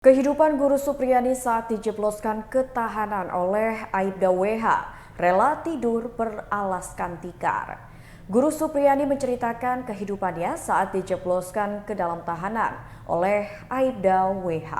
Kehidupan Guru Supriyani saat dijebloskan ke tahanan oleh Aibda WH, rela tidur beralaskan tikar. Guru Supriyani menceritakan kehidupannya saat dijebloskan ke dalam tahanan oleh Aibda WH.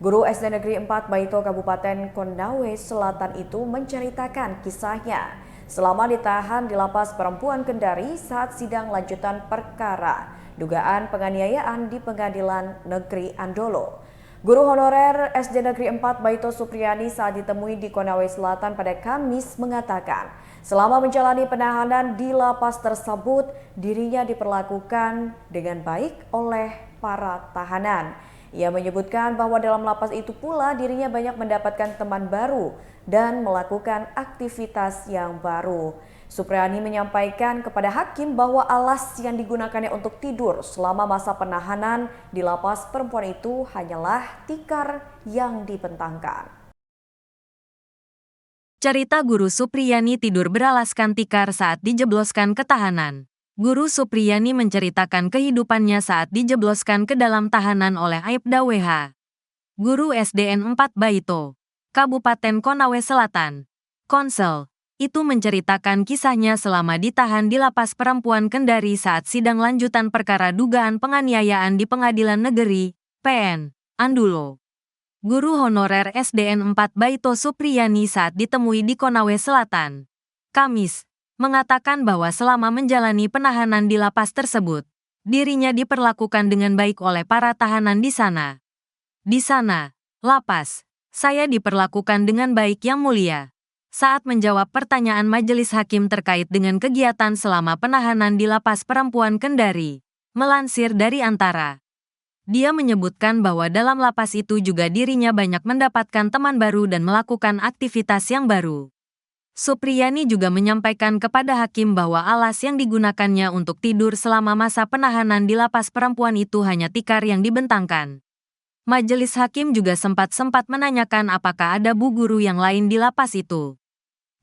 Guru SD Negeri 4 Baito Kabupaten Konawe Selatan itu menceritakan kisahnya selama ditahan di lapas perempuan Kendari saat sidang lanjutan perkara dugaan penganiayaan di Pengadilan Negeri Andolo. Guru honorer SD Negeri 4 Baito Supriyani saat ditemui di Konawe Selatan pada Kamis mengatakan, selama menjalani penahanan di lapas tersebut, dirinya diperlakukan dengan baik oleh para tahanan. Ia menyebutkan bahwa dalam lapas itu pula dirinya banyak mendapatkan teman baru dan melakukan aktivitas yang baru. Supriyani menyampaikan kepada hakim bahwa alas yang digunakannya untuk tidur selama masa penahanan di lapas perempuan itu hanyalah tikar yang dibentangkan. Cerita Guru Supriyani tidur beralaskan tikar saat dijebloskan ke tahanan. Guru Supriyani menceritakan kehidupannya saat dijebloskan ke dalam tahanan oleh Aibda WH. Guru SDN 4 Baito, Kabupaten Konawe Selatan, Konsel, itu menceritakan kisahnya selama ditahan di lapas perempuan Kendari saat sidang lanjutan perkara dugaan penganiayaan di Pengadilan Negeri, PN, Andulo. Guru honorer SDN 4 Baito Supriyani saat ditemui di Konawe Selatan, Kamis, mengatakan bahwa selama menjalani penahanan di lapas tersebut, dirinya diperlakukan dengan baik oleh para tahanan di sana. Di sana, lapas, saya diperlakukan dengan baik yang mulia. Saat menjawab pertanyaan majelis hakim terkait dengan kegiatan selama penahanan di lapas perempuan Kendari, melansir dari Antara. Dia menyebutkan bahwa dalam lapas itu juga dirinya banyak mendapatkan teman baru dan melakukan aktivitas yang baru. Supriyani juga menyampaikan kepada hakim bahwa alas yang digunakannya untuk tidur selama masa penahanan di lapas perempuan itu hanya tikar yang dibentangkan. Majelis hakim juga sempat menanyakan apakah ada bu guru yang lain di lapas itu.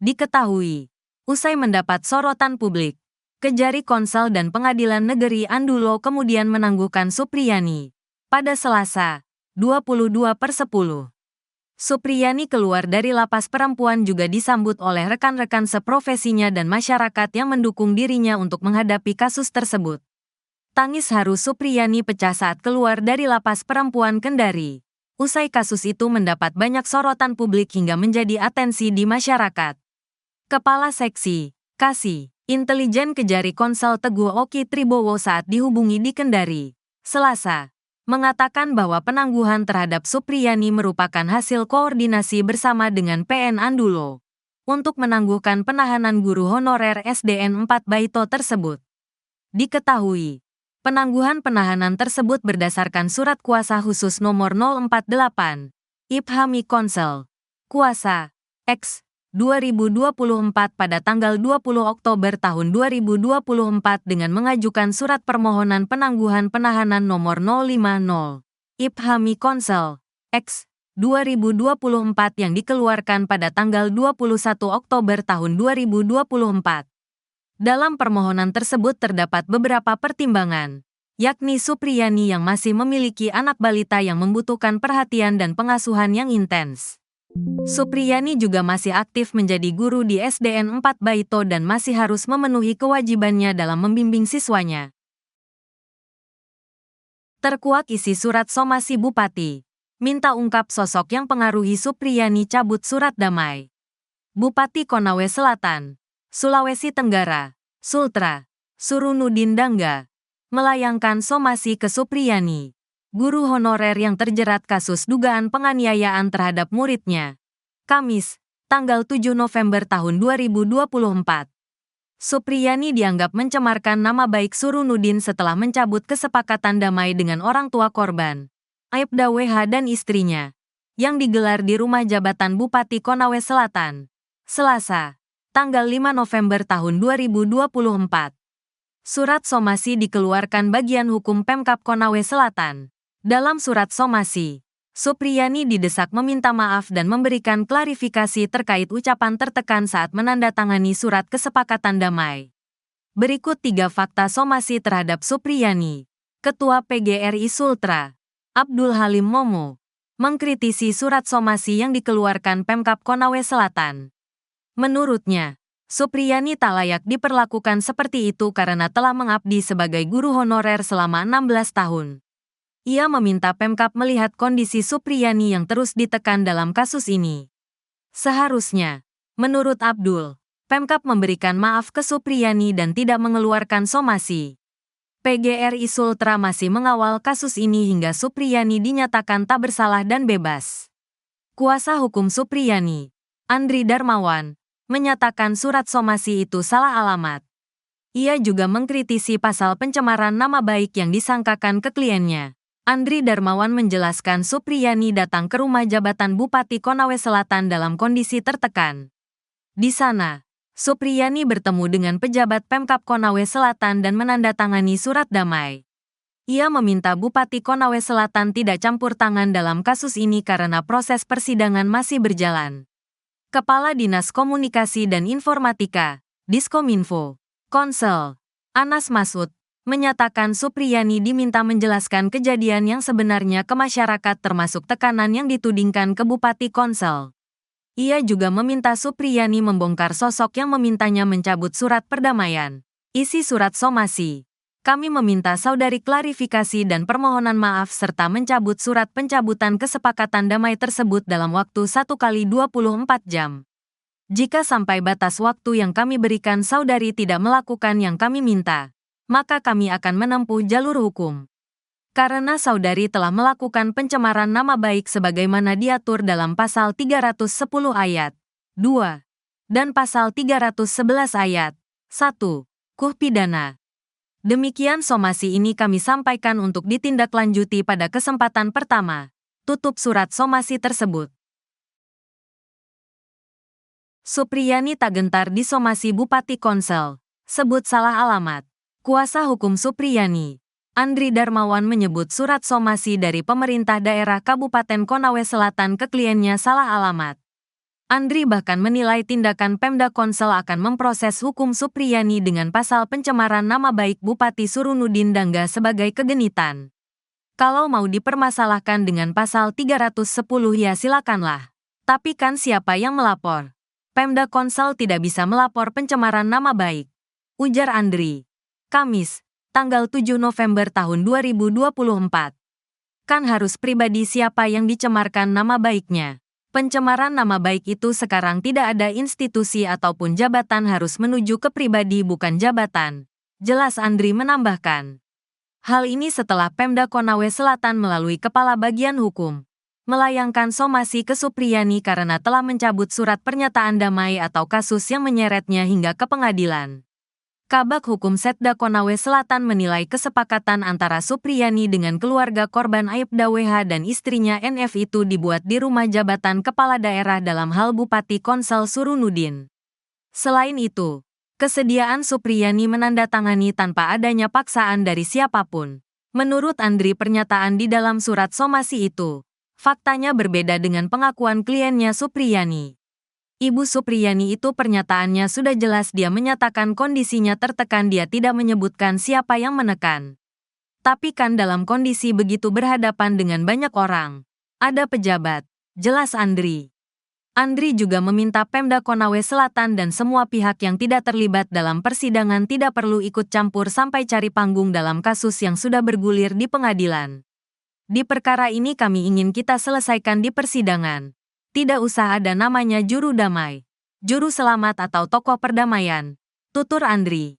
Diketahui, usai mendapat sorotan publik, Kejari Konsel dan Pengadilan Negeri Andulo kemudian menangguhkan Supriyani. Pada Selasa, 22/10. Supriyani keluar dari lapas perempuan juga disambut oleh rekan-rekan seprofesinya dan masyarakat yang mendukung dirinya untuk menghadapi kasus tersebut. Tangis haru Supriyani pecah saat keluar dari lapas perempuan Kendari. Usai kasus itu mendapat banyak sorotan publik hingga menjadi atensi di masyarakat. Kepala Seksi, Kasih, Intelijen Kejari Konsel Teguh Oki Tribowo saat dihubungi di Kendari, Selasa, mengatakan bahwa penangguhan terhadap Supriyani merupakan hasil koordinasi bersama dengan PN Andulo untuk menangguhkan penahanan guru honorer SDN 4 Baito tersebut. Diketahui, penangguhan penahanan tersebut berdasarkan Surat Kuasa Khusus Nomor 048, Ibhami Konsel, Kuasa, X, 2024 pada tanggal 20 Oktober tahun 2024 dengan mengajukan surat permohonan penangguhan penahanan nomor 050, Ibhami Konsel, X, 2024 yang dikeluarkan pada tanggal 21 Oktober tahun 2024. Dalam permohonan tersebut terdapat beberapa pertimbangan, yakni Supriyani yang masih memiliki anak balita yang membutuhkan perhatian dan pengasuhan yang intens. Supriyani juga masih aktif menjadi guru di SDN 4 Baito dan masih harus memenuhi kewajibannya dalam membimbing siswanya. Terkuak isi surat somasi Bupati, minta ungkap sosok yang pengaruhi Supriyani cabut surat damai. Bupati Konawe Selatan, Sulawesi Tenggara, Sultra, Surunudin Dangga, melayangkan somasi ke Supriyani, guru honorer yang terjerat kasus dugaan penganiayaan terhadap muridnya. Kamis, tanggal 7 November tahun 2024. Supriyani dianggap mencemarkan nama baik Surunudin setelah mencabut kesepakatan damai dengan orang tua korban, Aibda WH dan istrinya, yang digelar di rumah jabatan Bupati Konawe Selatan, Selasa, tanggal 5 November tahun 2024. Surat somasi dikeluarkan Bagian Hukum Pemkab Konawe Selatan. Dalam surat somasi, Supriyani didesak meminta maaf dan memberikan klarifikasi terkait ucapan tertekan saat menandatangani surat kesepakatan damai. Berikut 3 fakta somasi terhadap Supriyani. Ketua PGRI Sultra, Abdul Halim Momo, mengkritisi surat somasi yang dikeluarkan Pemkab Konawe Selatan. Menurutnya, Supriyani tak layak diperlakukan seperti itu karena telah mengabdi sebagai guru honorer selama 16 tahun. Ia meminta Pemkab melihat kondisi Supriyani yang terus ditekan dalam kasus ini. Seharusnya, menurut Abdul, Pemkab memberikan maaf ke Supriyani dan tidak mengeluarkan somasi. PGRI Sultra masih mengawal kasus ini hingga Supriyani dinyatakan tak bersalah dan bebas. Kuasa hukum Supriyani, Andri Darmawan, menyatakan surat somasi itu salah alamat. Ia juga mengkritisi pasal pencemaran nama baik yang disangkakan ke kliennya. Andri Darmawan menjelaskan Supriyani datang ke rumah jabatan Bupati Konawe Selatan dalam kondisi tertekan. Di sana, Supriyani bertemu dengan pejabat Pemkab Konawe Selatan dan menandatangani surat damai. Ia meminta Bupati Konawe Selatan tidak campur tangan dalam kasus ini karena proses persidangan masih berjalan. Kepala Dinas Komunikasi dan Informatika, Diskominfo, Konsel, Anas Masud, menyatakan Supriyani diminta menjelaskan kejadian yang sebenarnya ke masyarakat termasuk tekanan yang ditudingkan ke Bupati Konsel. Ia juga meminta Supriyani membongkar sosok yang memintanya mencabut surat perdamaian. Isi surat somasi. Kami meminta saudari klarifikasi dan permohonan maaf serta mencabut surat pencabutan kesepakatan damai tersebut dalam waktu 1x24 jam. Jika sampai batas waktu yang kami berikan saudari tidak melakukan yang kami minta, maka kami akan menempuh jalur hukum. Karena saudari telah melakukan pencemaran nama baik sebagaimana diatur dalam pasal 310 ayat 2 dan pasal 311 ayat 1 KUH pidana. Demikian somasi ini kami sampaikan untuk ditindaklanjuti pada kesempatan pertama. Tutup surat somasi tersebut. Supriyani tak gentar disomasi Bupati Konsel, sebut salah alamat. Kuasa hukum Supriyani, Andri Darmawan menyebut surat somasi dari pemerintah daerah Kabupaten Konawe Selatan ke kliennya salah alamat. Andri bahkan menilai tindakan Pemda Konsel akan memproses hukum Supriyani dengan pasal pencemaran nama baik Bupati Surunudin Dangga sebagai kegenitan. Kalau mau dipermasalahkan dengan pasal 310 ya silakanlah. Tapi kan siapa yang melapor? Pemda Konsel tidak bisa melapor pencemaran nama baik, ujar Andri. Kamis, tanggal 7 November tahun 2024. Kan harus pribadi siapa yang dicemarkan nama baiknya. Pencemaran nama baik itu sekarang tidak ada institusi ataupun jabatan harus menuju ke pribadi bukan jabatan. Jelas Andri menambahkan. Hal ini setelah Pemda Konawe Selatan melalui Kepala Bagian Hukum melayangkan somasi ke Supriyani karena telah mencabut surat pernyataan damai atau kasus yang menyeretnya hingga ke pengadilan. Kabag Hukum Setda Konawe Selatan menilai kesepakatan antara Supriyani dengan keluarga korban Aibda WH dan istrinya NF itu dibuat di rumah jabatan kepala daerah dalam hal Bupati Konsel Surunudin. Selain itu, kesediaan Supriyani menandatangani tanpa adanya paksaan dari siapapun. Menurut Andri, pernyataan di dalam surat somasi itu, faktanya berbeda dengan pengakuan kliennya Supriyani. Ibu Supriyani itu pernyataannya sudah jelas dia menyatakan kondisinya tertekan, dia tidak menyebutkan siapa yang menekan. Tapi kan dalam kondisi begitu berhadapan dengan banyak orang, ada pejabat, jelas Andri. Andri juga meminta Pemda Konawe Selatan dan semua pihak yang tidak terlibat dalam persidangan tidak perlu ikut campur sampai cari panggung dalam kasus yang sudah bergulir di pengadilan. Di perkara ini kami ingin kita selesaikan di persidangan. Tidak usah ada namanya juru damai, juru selamat atau tokoh perdamaian, tutur Andri.